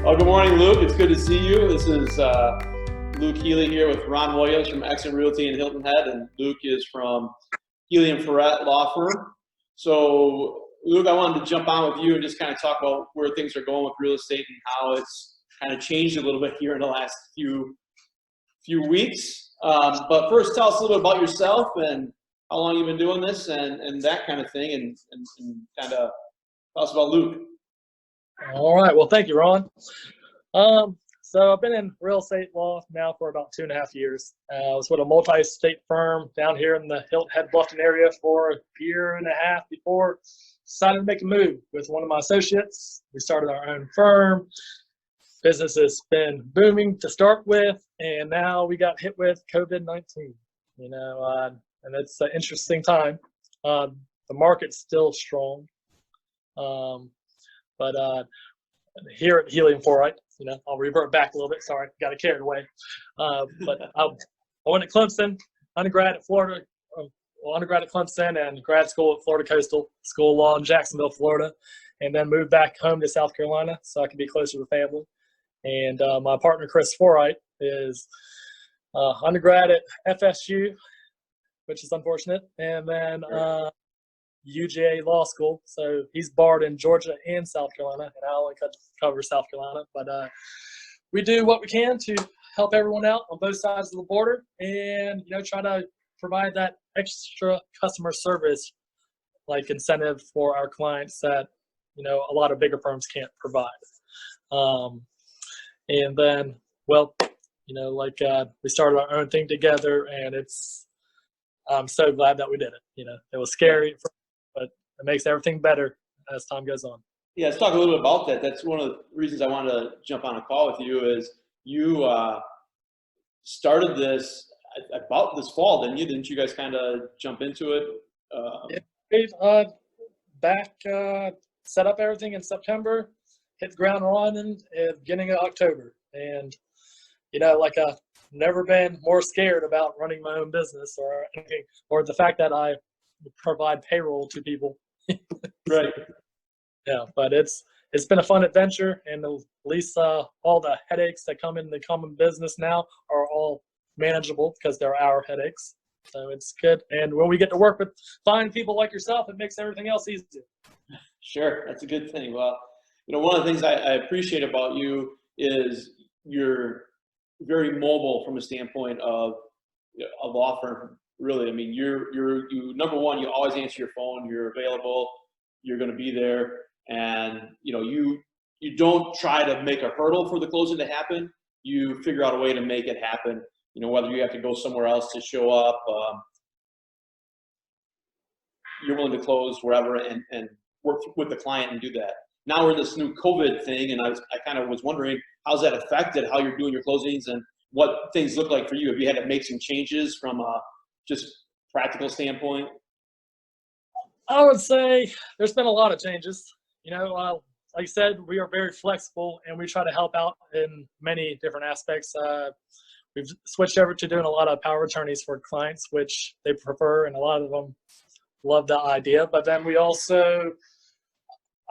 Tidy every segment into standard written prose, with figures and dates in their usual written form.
Well, good morning, Luke. It's good to see you. This is Luke Healy here with Ron Williams from Realty in Hilton Head, and Luke is from Healy Foreit law firm. So, Luke, I wanted to jump on with you and just kind of talk about where things are going with real estate and how it's kind of changed a little bit here in the last few weeks. But first, tell us a little bit about yourself and how long you've been doing this and that kind of thing, and kind of tell us about Luke. All right. Well, thank you, Ron. So I've been in real estate law now for about 2.5 years. I was with a multi-state firm down here in the Hilton Head, Bluffton area for a year and a half before decided to make a move with one of my associates. We started our own firm. Business has been booming to start with, and now we got hit with COVID-19. And it's an interesting time. The market's still strong. But here at Healy Foreit, I'll revert back a little bit. Sorry, got carried away. But I went to Clemson, undergrad at Clemson, and grad school at Florida Coastal School of Law in Jacksonville, Florida, and then moved back home to South Carolina so I could be closer to family. And my partner, Chris Foreit, is undergrad at FSU, which is unfortunate, and then UGA Law School. So he's barred in Georgia and South Carolina, and I only cover South Carolina. But we do what we can to help everyone out on both sides of the border, and try to provide that extra customer service like incentive for our clients that a lot of bigger firms can't provide. And then, we started our own thing together, and I'm so glad that we did it. It was scary, but it makes everything better as time goes on. Yeah, let's talk a little bit about that. That's one of the reasons I wanted to jump on a call with you is you started this about this fall, didn't you? Didn't you guys kind of jump into it? Set up everything in September, hit the ground running at the beginning of October. And, I've never been more scared about running my own business or anything, or the fact that I provide payroll to people. Right. Yeah, but it's been a fun adventure, and at least all the headaches that come in the common business now are all manageable because they're our headaches. So it's good. And when we get to work with fine people like yourself, it makes everything else easier. Sure, that's a good thing. Well, one of the things I appreciate about you is you're very mobile from a standpoint of a law firm. Really, I mean, you number one, you always answer your phone. You're available. You're going to be there, and you don't try to make a hurdle for the closing to happen. You figure out a way to make it happen. Whether you have to go somewhere else to show up, you're willing to close wherever and work with the client and do that. Now we're in this new COVID thing, and I kind of was wondering how's that affected how you're doing your closings and what things look like for you. Have you had to make some changes from just practical standpoint? I would say there's been a lot of changes. Like I said, we are very flexible, and we try to help out in many different aspects. We've switched over to doing a lot of power attorneys for clients, which they prefer, and a lot of them love the idea. But then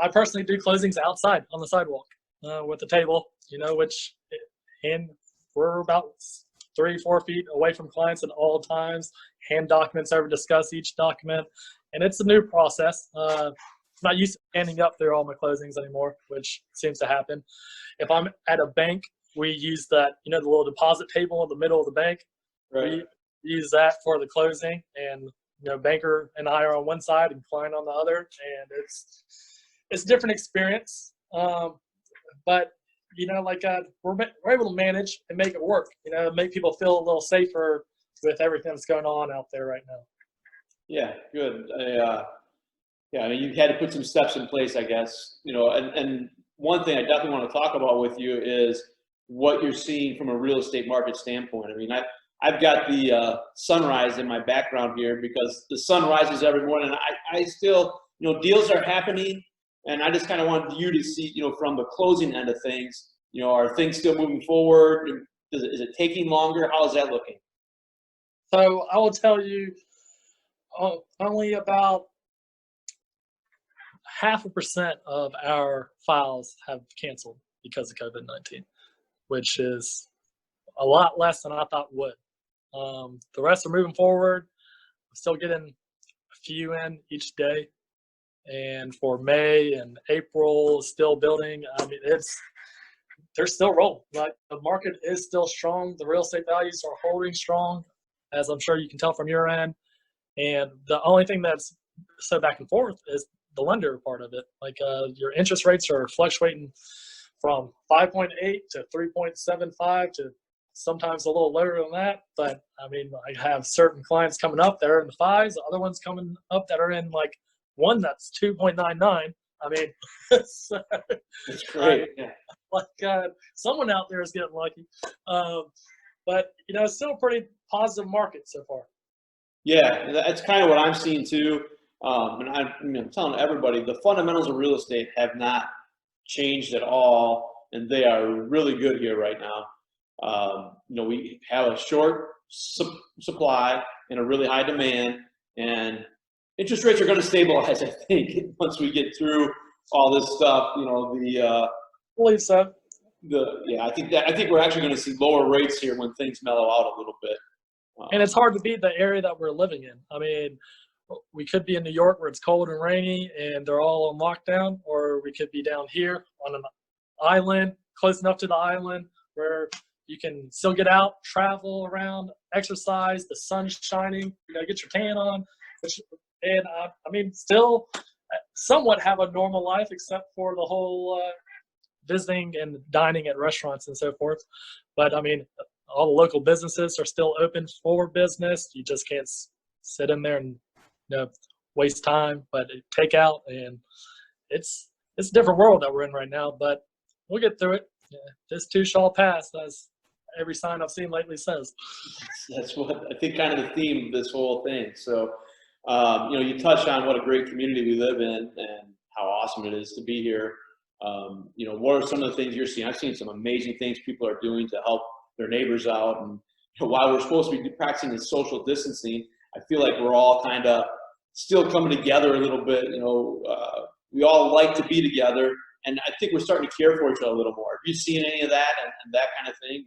I personally do closings outside on the sidewalk with the table, and we're about 3-4 feet away from clients at all times, hand documents over, discuss each document. And it's a new process. I'm not used to standing up through all my closings anymore, which seems to happen. If I'm at a bank, we use that, the little deposit table in the middle of the bank. Right. We use that for the closing, and banker and I are on one side and client on the other, and it's a different experience. But we're able to manage and make it work. Make people feel a little safer with everything that's going on out there right now. Yeah, good. I mean, you had to put some steps in place, I guess. And one thing I definitely want to talk about with you is what you're seeing from a real estate market standpoint. I mean, I've got the sunrise in my background here because the sun rises every morning. And I still, deals are happening, and I just kind of wanted you to see, from the closing end of things, are things still moving forward? Is it taking longer? How is that looking? So I will tell you, only about 0.5% of our files have canceled. because of COVID-19, which is a lot less than I thought would. The rest are moving forward. I'm still getting a few in each day. And for May and April, still building. I mean, they're still rolling. Like, the market is still strong. The real estate values are holding strong, as I'm sure you can tell from your end. And the only thing that's so back and forth is the lender part of it. Like, your interest rates are fluctuating from 5.8 to 3.75 to sometimes a little lower than that. But I mean, I have certain clients coming up that are in the fives, other ones coming up that are in like one that's 2.99. I mean, so, That's great. Yeah. like, someone out there is getting lucky. But it's still a pretty positive market so far. Yeah, that's kind of what I'm seeing too. And I'm telling everybody, the fundamentals of real estate have not changed at all, and they are really good here right now. We have a short supply and a really high demand, and interest rates are going to stabilize, I think, once we get through all this stuff. I believe so. I think we're actually going to see lower rates here when things mellow out a little bit. And it's hard to beat the area that we're living in. I mean, we could be in New York where it's cold and rainy and they're all on lockdown, or we could be down here on an island, close enough to the island where you can still get out, travel around, exercise, the sun's shining, get your tan on. And I mean, still somewhat have a normal life, except for the whole visiting and dining at restaurants and so forth. But I mean, all the local businesses are still open for business. You just can't sit in there and waste time, but take out. And it's a different world that we're in right now, but we'll get through it. Yeah, this too shall pass, as every sign I've seen lately says. That's what I think kind of the theme of this whole thing. So, you touched on what a great community we live in and how awesome it is to be here. What are some of the things you're seeing? I've seen some amazing things people are doing to help their neighbors out. And while we're supposed to be practicing this social distancing, I feel like we're all kind of still coming together a little bit. We all like to be together, and I think we're starting to care for each other a little more. Have you seen any of that and that kind of thing?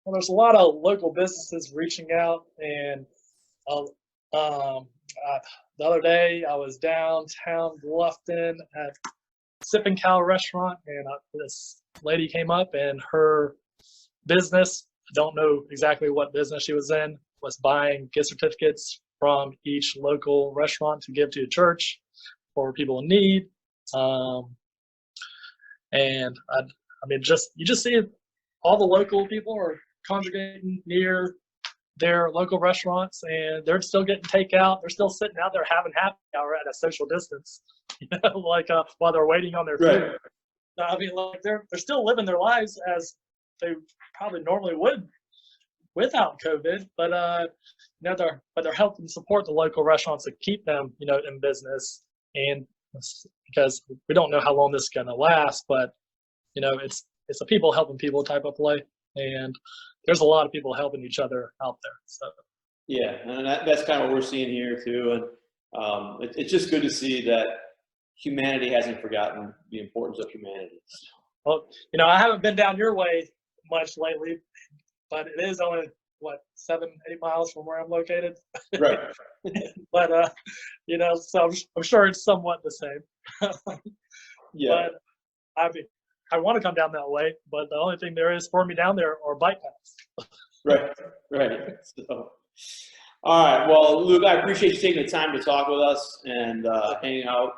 Well, there's a lot of local businesses reaching out, and the other day I was downtown Bluffton at Sipping Cow restaurant, and this lady came up, and her business, I don't know exactly what business she was in, was buying gift certificates from each local restaurant to give to a church for people in need. And I mean, you just see all the local people are congregating near their local restaurants, and they're still getting takeout. They're still sitting out there having happy hour at a social distance, while they're waiting on their food. Right. I mean, like, they're still living their lives as they probably normally would without COVID, but they're helping support the local restaurants to keep them, in business. And because we don't know how long this is going to last, but it's a people helping people type of play, and there's a lot of people helping each other out there. So yeah, and that's kind of what we're seeing here too, and it's just good to see that humanity hasn't forgotten the importance of humanity. Well, I haven't been down your way much lately, but it is only 7-8 miles from where I'm located. Right. But so I'm sure it's somewhat the same. Yeah. But I want to come down that way, but the only thing there is for me down there are bike paths. Right. So, all right. Well, Luke, I appreciate you taking the time to talk with us and hanging out.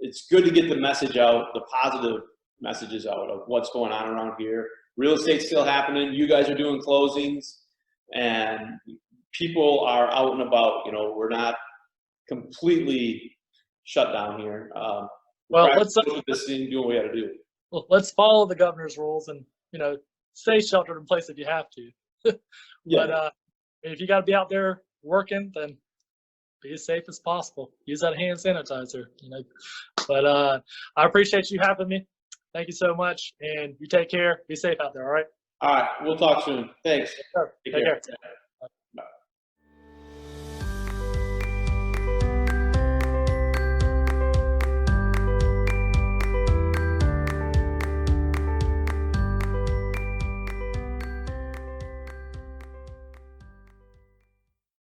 It's good to get the message out, the positive messages out of what's going on around here. Real estate's still happening. You guys are doing closings, and people are out and about. We're not completely shut down here. Well, let's doing what we got to do. Well, let's follow the governor's rules and stay sheltered in place if you have to. Yeah. But if you got to be out there working, then be as safe as possible. Use that hand sanitizer. But I appreciate you having me. Thank you so much, and you take care. Be safe out there. All right. All right. We'll talk soon. Thanks. Take care.